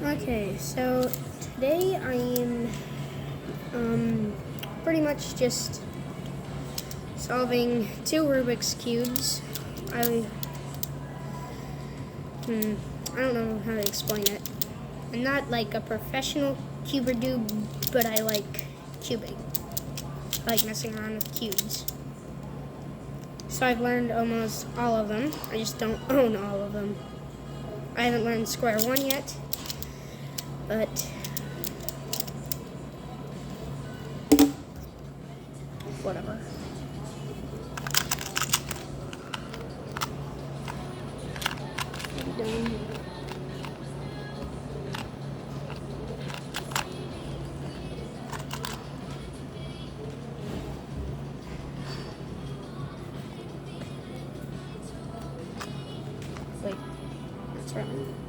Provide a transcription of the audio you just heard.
Okay, so today I am pretty much just solving two Rubik's cubes. I don't know how to explain it. I'm not like a professional cuber dude, but I like cubing. I like messing around with cubes. So I've learned almost all of them. I just don't own all of them. I haven't learned square one yet, but whatever. I'm done. Wait, that's wrong.